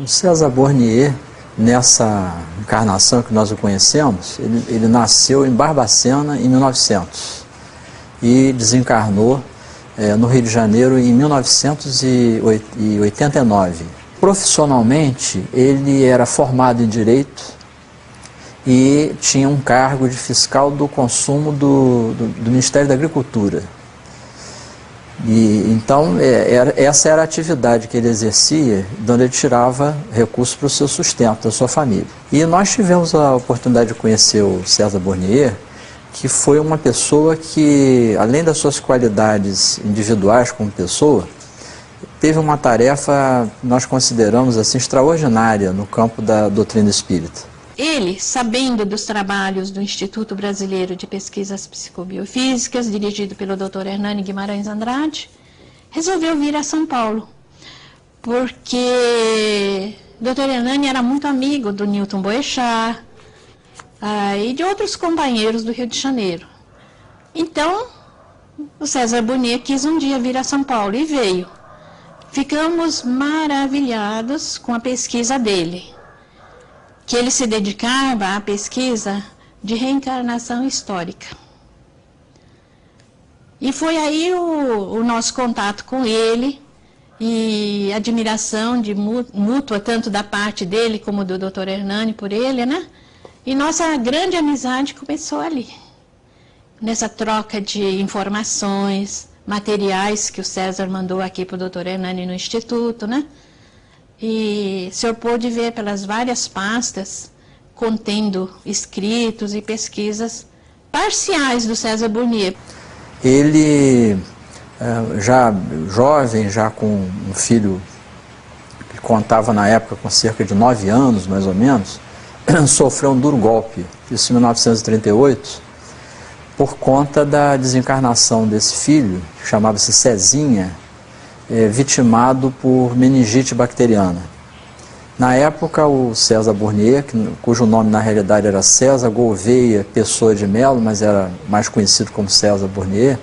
O César Bornier, nessa encarnação que nós o conhecemos, ele nasceu em Barbacena em 1900 e desencarnou no Rio de Janeiro em 1989. Profissionalmente, ele era formado em Direito e tinha um cargo de fiscal do consumo do Ministério da Agricultura. E, então, essa era a atividade que ele exercia, de onde ele tirava recursos para o seu sustento, da sua família. E nós tivemos a oportunidade de conhecer o César Bornier, que foi uma pessoa que, além das suas qualidades individuais como pessoa, teve uma tarefa, nós consideramos assim, extraordinária no campo da doutrina espírita. Ele, sabendo dos trabalhos do Instituto Brasileiro de Pesquisas Psicobiofísicas, dirigido pelo Dr. Hernani Guimarães Andrade, resolveu vir a São Paulo, porque o Dr. Hernani era muito amigo do Newton Boechat e de outros companheiros do Rio de Janeiro. Então, o César Bornier quis um dia vir a São Paulo e veio. Ficamos maravilhados com a pesquisa dele, que ele se dedicava à pesquisa de reencarnação histórica. E foi aí o nosso contato com ele e admiração mútua, tanto da parte dele como do Dr. Hernani por ele, né? E nossa grande amizade começou ali, nessa troca de informações, materiais que o César mandou aqui para o Dr. Hernani no Instituto, né? E o senhor pôde ver pelas várias pastas contendo escritos e pesquisas parciais do César Bornier. Ele, já jovem, já com um filho que contava na época com cerca de 9 anos, mais ou menos, sofreu um duro golpe, isso em 1938, por conta da desencarnação desse filho, que chamava-se Cezinha, vitimado por meningite bacteriana. Na época, o César Bornier, cujo nome na realidade era César Gouveia Pessoa de Melo, mas era mais conhecido como César Bornier,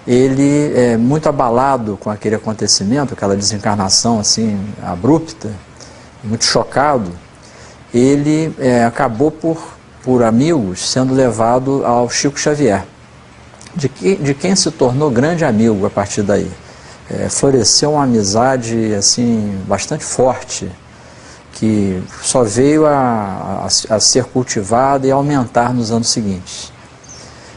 ele, muito abalado com aquele acontecimento, aquela desencarnação assim abrupta, muito chocado, ele acabou por amigos sendo levado ao Chico Xavier, de quem se tornou grande amigo a partir daí. Floresceu uma amizade assim bastante forte, que só veio a ser cultivada e a aumentar nos anos seguintes.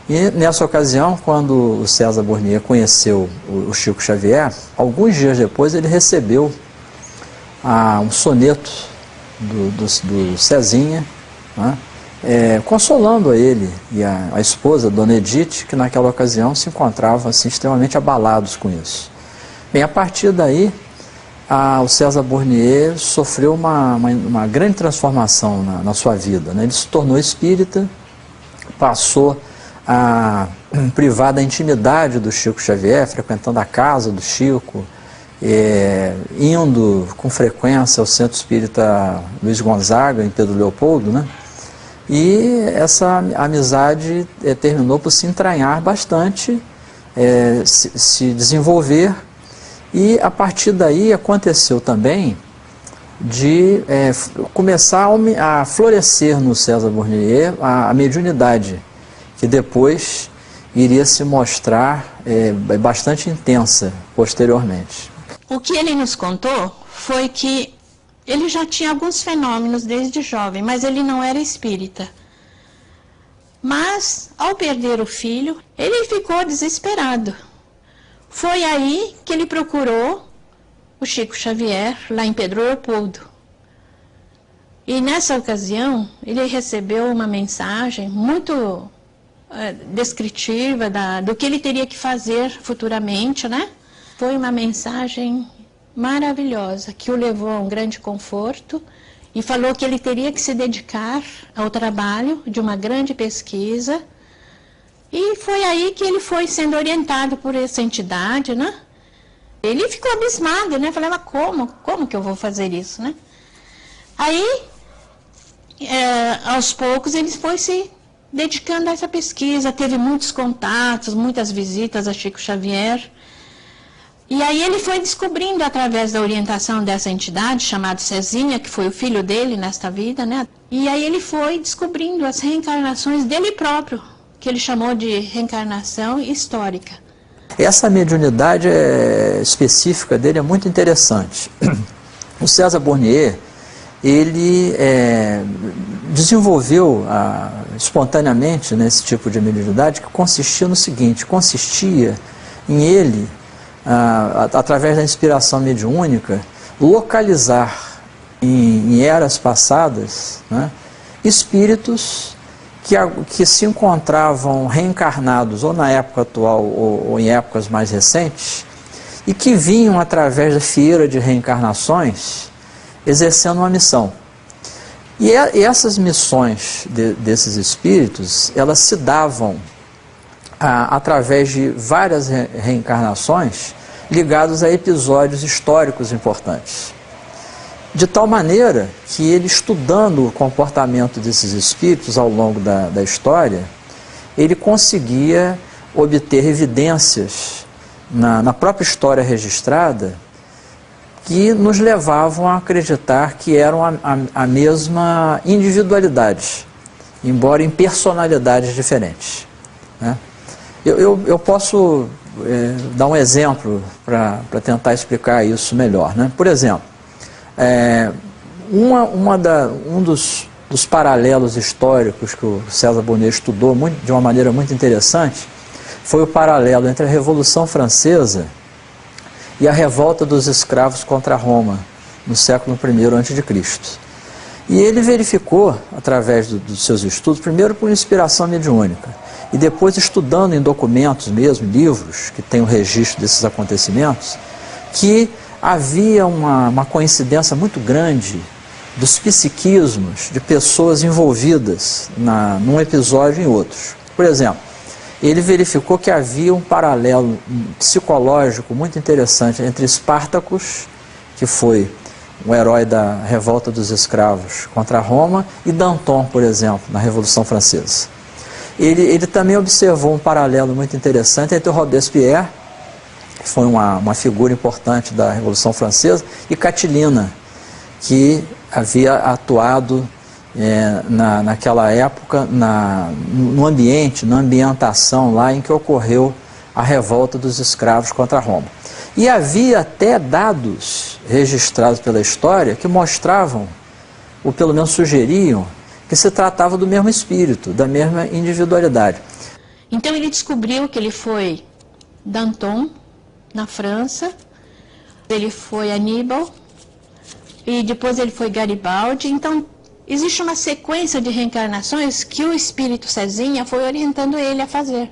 E nessa ocasião, quando o César Bornier conheceu o Chico Xavier, alguns dias depois ele recebeu um soneto do Cezinha, né, consolando a ele e a esposa, Dona Edith, que naquela ocasião se encontravam assim, extremamente abalados com isso. Bem, a partir daí, o César Bornier sofreu uma grande transformação na sua vida, né? Ele se tornou espírita, passou a privar da intimidade do Chico Xavier, frequentando a casa do Chico, indo com frequência ao Centro Espírita Luiz Gonzaga, em Pedro Leopoldo, né? E essa amizade terminou por se entranhar bastante, se desenvolver. E a partir daí aconteceu também de começar a florescer no César Bornier a mediunidade, que depois iria se mostrar bastante intensa posteriormente. O que ele nos contou foi que ele já tinha alguns fenômenos desde jovem, mas ele não era espírita. Mas, ao perder o filho, ele ficou desesperado. Foi aí que ele procurou o Chico Xavier, lá em Pedro Leopoldo. E nessa ocasião, ele recebeu uma mensagem muito descritiva do que ele teria que fazer futuramente, né? Foi uma mensagem maravilhosa, que o levou a um grande conforto e falou que ele teria que se dedicar ao trabalho de uma grande pesquisa. E foi aí que ele foi sendo orientado por essa entidade, né? Ele ficou abismado, né? Falava, como que eu vou fazer isso, né? Aí, aos poucos, ele foi se dedicando a essa pesquisa, teve muitos contatos, muitas visitas a Chico Xavier. E aí ele foi descobrindo, através da orientação dessa entidade, chamada Cezinha, que foi o filho dele nesta vida, né? E aí ele foi descobrindo as reencarnações dele próprio, que ele chamou de reencarnação histórica. Essa mediunidade específica dele é muito interessante. O César Bornier, ele desenvolveu espontaneamente, né, esse tipo de mediunidade, que consistia no seguinte: consistia em ele, através da inspiração mediúnica, localizar em eras passadas, né, espíritos que se encontravam reencarnados ou na época atual ou em épocas mais recentes, e que vinham através da fieira de reencarnações exercendo uma missão. E essas missões desses espíritos, elas se davam através de várias reencarnações ligados a episódios históricos importantes. De tal maneira que ele, estudando o comportamento desses espíritos ao longo da história, ele conseguia obter evidências na própria história registrada que nos levavam a acreditar que eram a mesma individualidade, embora em personalidades diferentes, né? Eu posso dar um exemplo para tentar explicar isso melhor, né? Por exemplo, um dos paralelos históricos que o César Bornier estudou de uma maneira muito interessante foi o paralelo entre a Revolução Francesa e a revolta dos escravos contra Roma, no século I a.C. E ele verificou, através dos seus estudos, primeiro por inspiração mediúnica, e depois estudando em documentos mesmo, livros que têm o registro desses acontecimentos, que havia uma coincidência muito grande dos psiquismos de pessoas envolvidas num episódio e em outros. Por exemplo, ele verificou que havia um paralelo psicológico muito interessante entre Espartacus, que foi um herói da revolta dos escravos contra Roma, e Danton, por exemplo, na Revolução Francesa. Ele também observou um paralelo muito interessante entre Robespierre, que foi uma figura importante da Revolução Francesa, e Catilina, que havia atuado naquela época no ambiente, na ambientação lá em que ocorreu a revolta dos escravos contra Roma. E havia até dados registrados pela história que mostravam, ou pelo menos sugeriam, que se tratava do mesmo espírito, da mesma individualidade. Então ele descobriu que ele foi Danton, na França, ele foi Aníbal, e depois ele foi Garibaldi. Então existe uma sequência de reencarnações que o espírito Cezinha foi orientando ele a fazer.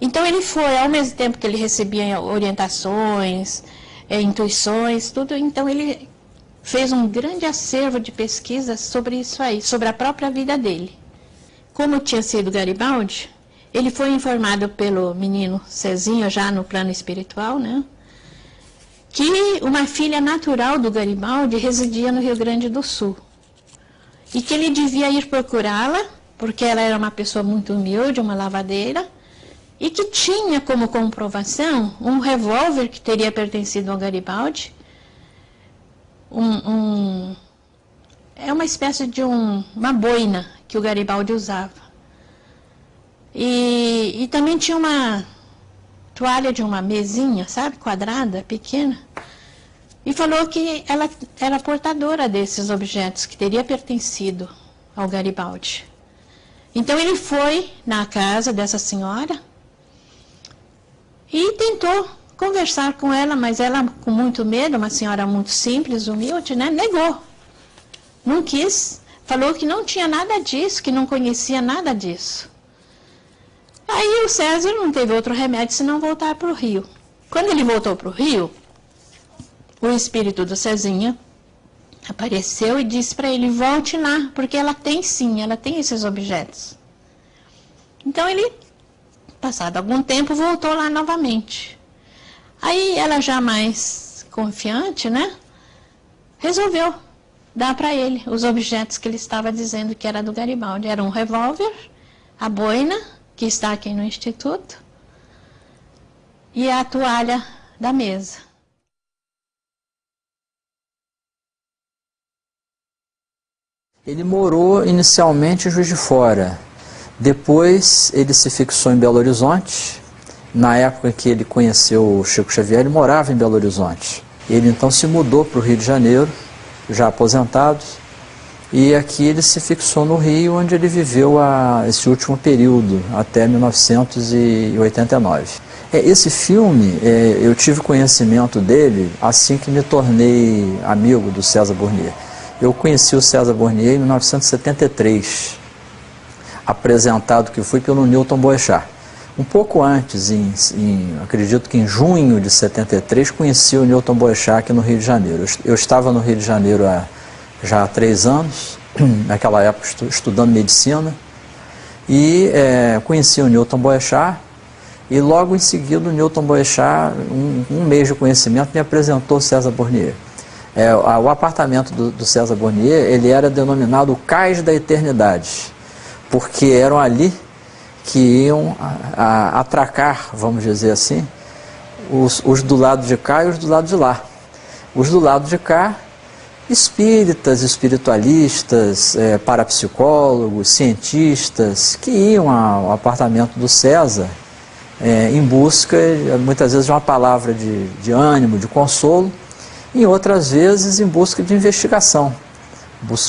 Então ele foi, ao mesmo tempo que ele recebia orientações, intuições, tudo, então ele fez um grande acervo de pesquisas sobre isso aí, sobre a própria vida dele. Como tinha sido Garibaldi, ele foi informado pelo menino Cezinha, já no plano espiritual, né, que uma filha natural do Garibaldi residia no Rio Grande do Sul. E que ele devia ir procurá-la, porque ela era uma pessoa muito humilde, uma lavadeira, e que tinha como comprovação um revólver que teria pertencido ao Garibaldi. É uma espécie de uma boina que o Garibaldi usava. E também tinha uma toalha de uma mesinha, sabe, quadrada, pequena. E falou que ela era portadora desses objetos, que teria pertencido ao Garibaldi. Então ele foi na casa dessa senhora e tentou conversar com ela, mas ela, com muito medo, uma senhora muito simples, humilde, né, negou. Não quis, falou que não tinha nada disso, que não conhecia nada disso. Aí o César não teve outro remédio senão voltar para o Rio. Quando ele voltou para o Rio, o espírito do Cezinha apareceu e disse para ele: volte lá, porque ela tem sim, ela tem esses objetos. Então ele, passado algum tempo, voltou lá novamente. Aí ela, já mais confiante, né, resolveu dar para ele os objetos que ele estava dizendo que era do Garibaldi. Era um revólver, a boina, que está aqui no Instituto, e a toalha da mesa. Ele morou inicialmente em Juiz de Fora, depois ele se fixou em Belo Horizonte. Na época que ele conheceu o Chico Xavier, ele morava em Belo Horizonte. Ele então se mudou para o Rio de Janeiro, já aposentado, e aqui ele se fixou no Rio, onde ele viveu esse último período, até 1989. Esse filme, eu tive conhecimento dele assim que me tornei amigo do César Burnier. Eu conheci o César Burnier em 1973, apresentado que fui pelo Newton Boechat. Um pouco antes, acredito que em junho de 73, conheci o Newton Boechat aqui no Rio de Janeiro. Eu estava no Rio de Janeiro já há 3 anos, naquela época estudando medicina, e conheci o Newton Boechat, e logo em seguida o Newton Boechat, um mês de conhecimento, me apresentou o César Burnier. O apartamento do César Burnier, ele era denominado o Cais da Eternidade, porque eram ali que iam atracar, vamos dizer assim, os do lado de cá e os do lado de lá. Os do lado de cá, espíritas, espiritualistas, parapsicólogos, cientistas, que iam ao apartamento do César em busca, muitas vezes, de uma palavra de ânimo, de consolo, e outras vezes em busca de investigação,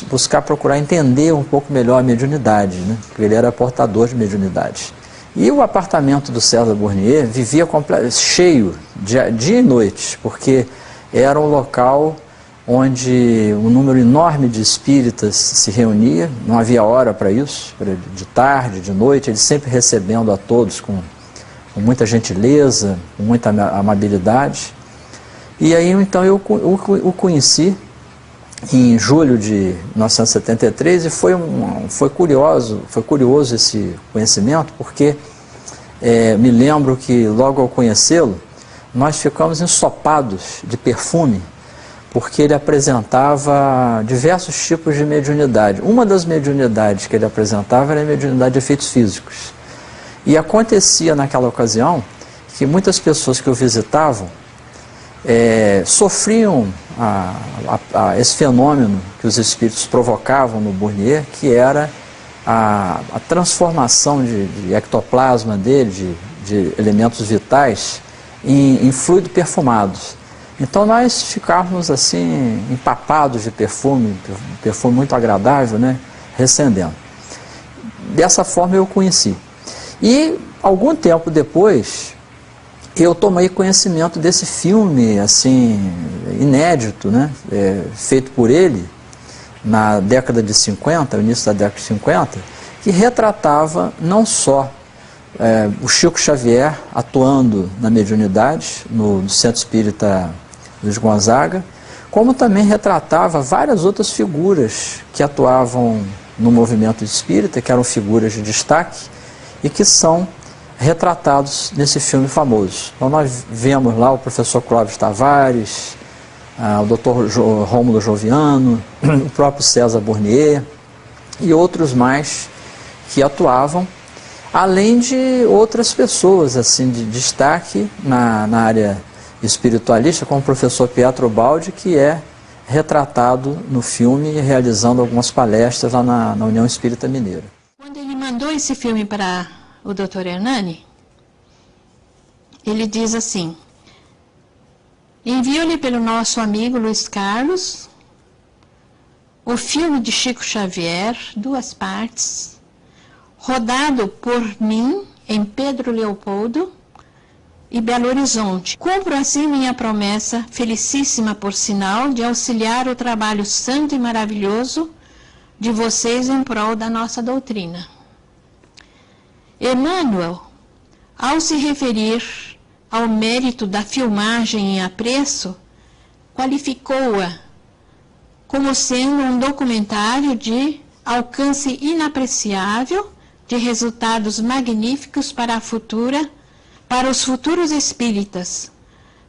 buscar procurar entender um pouco melhor a mediunidade, né? Porque ele era portador de mediunidade. E o apartamento do César Burnier vivia cheio, dia e noite, porque era um local onde um número enorme de espíritas se reunia, não havia hora para isso, de tarde, de noite, ele sempre recebendo a todos com muita gentileza, com muita amabilidade. E aí então eu o conheci em julho de 1973 e foi curioso esse conhecimento, porque me lembro que logo ao conhecê-lo, nós ficamos ensopados de perfume, porque ele apresentava diversos tipos de mediunidade. Uma das mediunidades que ele apresentava era a mediunidade de efeitos físicos. E acontecia naquela ocasião que muitas pessoas que o visitavam sofriam esse fenômeno que os espíritos provocavam no Burnier, que era a transformação de ectoplasma dele, de elementos vitais, em fluido perfumado. Então nós ficávamos assim, empapados de perfume muito agradável, né, recendendo. Dessa forma eu o conheci. E algum tempo depois, eu tomei conhecimento desse filme, assim, inédito, né, feito por ele na década de 50, no início da década de 50, que retratava não só o Chico Xavier atuando na mediunidade, no Centro Espírita Luiz Gonzaga, como também retratava várias outras figuras que atuavam no movimento espírita, que eram figuras de destaque e que são retratados nesse filme famoso. Então nós vemos lá o professor Clóvis Tavares, o Dr. Rômulo Joviano, o próprio César Burnier e outros mais que atuavam, além de outras pessoas assim de destaque na área espiritualista, como o professor Pietro Baldi, que é retratado no filme e realizando algumas palestras lá na União Espírita Mineira. Quando ele mandou esse filme para o Dr. Hernani, ele diz assim: envio-lhe pelo nosso amigo Luiz Carlos o filme de Chico Xavier, 2 partes, rodado por mim em Pedro Leopoldo e Belo Horizonte. Cumpro assim minha promessa, felicíssima por sinal, de auxiliar o trabalho santo e maravilhoso de vocês em prol da nossa doutrina. Emmanuel, ao se referir ao mérito da filmagem em apreço, qualificou-a como sendo um documentário de alcance inapreciável, de resultados magníficos para os futuros espíritas,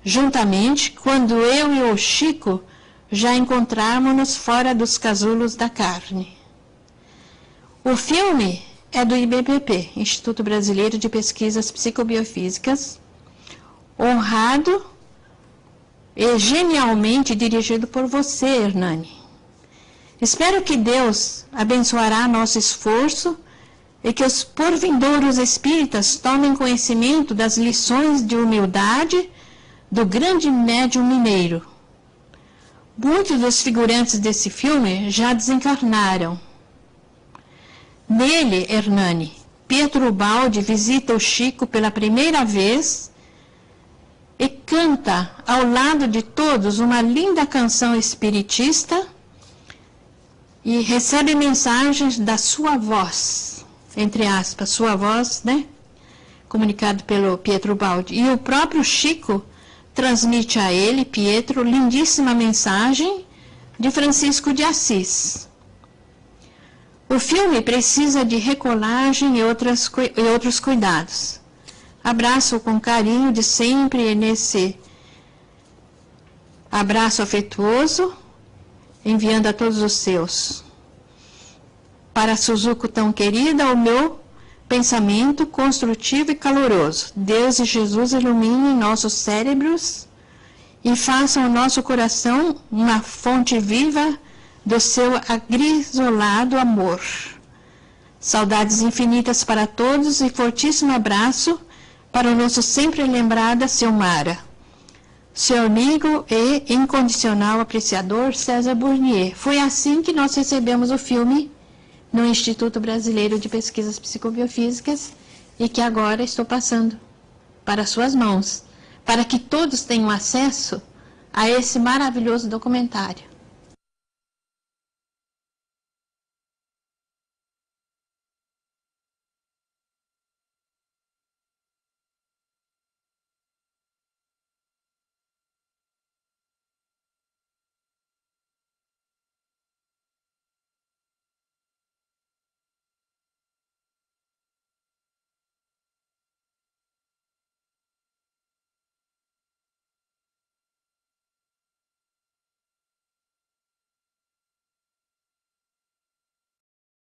juntamente quando eu e o Chico já encontrarmos-nos fora dos casulos da carne. O filme é do IBPP, Instituto Brasileiro de Pesquisas Psicobiofísicas, honrado e genialmente dirigido por você, Hernani. Espero que Deus abençoará nosso esforço e que os porvindouros espíritas tomem conhecimento das lições de humildade do grande médium mineiro. Muitos dos figurantes desse filme já desencarnaram. Nele, Hernani, Pietro Baldi visita o Chico pela primeira vez e canta ao lado de todos uma linda canção espiritista e recebe mensagens da sua voz, entre aspas, sua voz, né? Comunicado pelo Pietro Baldi. E o próprio Chico transmite a ele, Pietro, lindíssima mensagem de Francisco de Assis. O filme precisa de recolagem e outros cuidados. Abraço com carinho de sempre nesse abraço afetuoso, enviando a todos os seus. Para Suzuko tão querida, o meu pensamento construtivo e caloroso. Deus e Jesus iluminem nossos cérebros e façam o nosso coração uma fonte viva do seu agrisolado amor. Saudades infinitas para todos e fortíssimo abraço para o nosso sempre lembrada Silmara. Seu amigo e incondicional apreciador César Burnier. Foi assim que nós recebemos o filme no Instituto Brasileiro de Pesquisas Psicobiofísicas e que agora estou passando para suas mãos, para que todos tenham acesso a esse maravilhoso documentário.